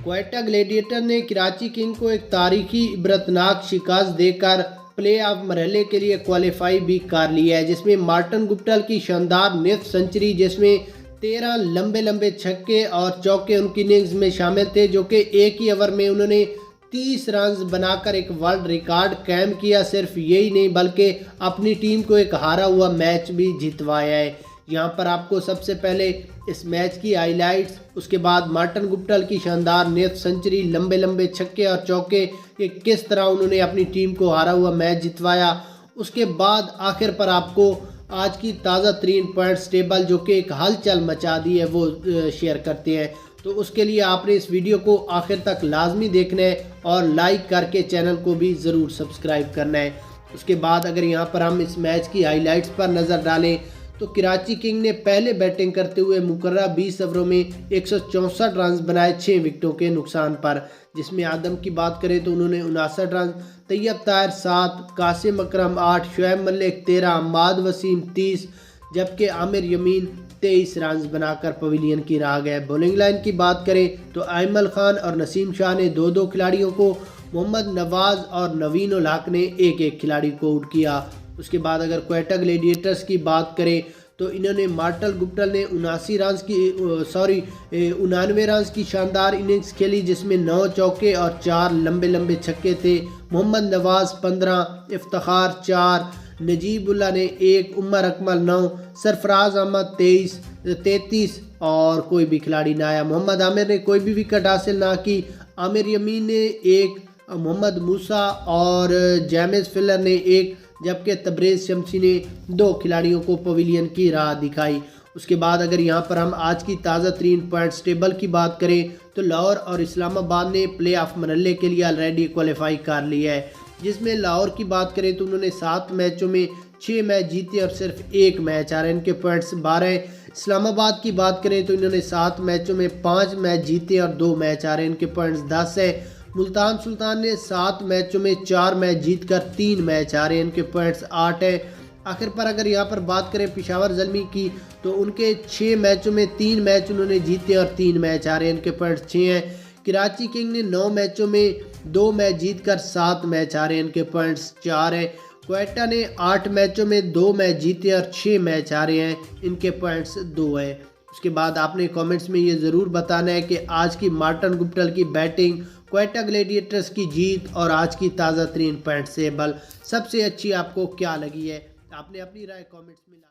Quetta gladiator ने Karachi king को एक तारीखी इबरतनाक शिकस्त देकर प्ले ऑफ मरहले के लिए क्वालिफाई भी कर लिया है, जिसमें मार्टिन गुप्टिल की शानदार निफ सेंचुरी, जिसमें 13 लंबे लंबे छक्के और चौके उनकी इनिंग्स में शामिल थे, जो कि एक ही ओवर में उन्होंने 30 रन बनाकर एक वर्ल्ड रिकॉर्ड कायम किया। सिर्फ यही नहीं बल्कि अपनी टीम को एक हारा हुआ मैच भी जितवाया है। यहाँ पर आपको सबसे पहले इस मैच की हाइलाइट्स, उसके बाद मार्टिन गुप्टिल की शानदार नेफ सेंचुरी, लंबे लंबे छक्के और चौके कि किस तरह उन्होंने अपनी टीम को हारा हुआ मैच जितवाया। उसके बाद आखिर पर आपको आज की ताज़ा तरीन पॉइंट्स टेबल जो कि एक हलचल मचा दी है वो शेयर करते हैं। तो उसके लिए आपने इस वीडियो को आखिर तक लाजमी देखना है और लाइक करके चैनल को भी ज़रूर सब्सक्राइब करना है। उसके बाद अगर यहाँ पर हम इस मैच की हाइलाइट्स पर नज़र डालें तो कराची किंग ने पहले बैटिंग करते हुए मुकर्रर 20 ओवरों में 164 रन बनाए 6 विकेटों के नुकसान पर, जिसमें आदम की बात करें तो उन्होंने 59 रन, तैयब ताहिर 7, कासिम अकरम 8, शुएब मलिक 13, अम्माद वसीम 30, जबकि आमिर यमीन 23 रन बनाकर पवेलियन की राह गए। बॉलिंग लाइन की बात करें तो आइमल खान और नसीम शाह ने 2-2 खिलाड़ियों को, मोहम्मद नवाज और नवीन उल हक ने एक एक खिलाड़ी को आउट किया। उसके बाद अगर क्वेटा ग्लैडिएटर्स की बात करें तो इन्होंने मार्टिन गुप्टिल ने 99 रन की शानदार इनिंग्स खेली, जिसमें 9 चौके और 4 लंबे लंबे छक्के थे। मोहम्मद नवाज 15, इफ्तिखार 4, नजीबुल्ला ने 1, उमर अकमल 9, सरफराज अहमद 33 और कोई भी खिलाड़ी ना आया। मोहम्मद आमिर ने कोई भी विकेट हासिल ना की। आमिर यमीन ने 1, मोहम्मद मूसा और जेम्स फिलर ने 1, जबकि तबरेज़ शमसी ने 2 खिलाड़ियों को पवेलियन की राह दिखाई। उसके बाद अगर यहाँ पर हम आज की ताज़ा तरीन पॉइंट्स टेबल की बात करें तो लाहौर और इस्लामाबाद ने प्ले ऑफ मरहले के लिए ऑलरेडी क्वालिफाई कर लिया है, जिसमें लाहौर की बात करें तो उन्होंने 7 मैचों में 6 मैच जीते और सिर्फ 1 मैच हारे, इनके पॉइंट्स 12। इस्लामाबाद की बात करें तो इन्होंने 7 मैचों में 5 मैच जीते और 2 मैच हारे, इनके पॉइंट्स 10 है। मुल्तान सुल्तान ने 7 मैचों में 4 मैच जीतकर 3 मैच हारे, इनके पॉइंट्स 8 है। आखिर पर अगर यहाँ पर बात करें पेशावर ज़ल्मी की तो उनके 6 मैचों में 3 मैच उन्होंने जीते और 3 मैच हारे, इनके पॉइंट्स 6 हैं। कराची किंग ने 9 मैचों में 2 मैच जीतकर 7 मैच हारे, इनके पॉइंट्स 4 है। क्वेटा ने 8 मैचों में 2 मैच जीते और 6 मैच हारे हैं, इनके पॉइंट्स 2 है। उसके बाद आपने कमेंट्स में ये ज़रूर बताना है कि आज की मार्टिन गुप्टिल की बैटिंग, क्वेटा ग्लैडिएटर्स की जीत और आज की ताज़ा तरीन पॉइंट टेबल सबसे अच्छी आपको क्या लगी है। आपने अपनी राय कमेंट्स में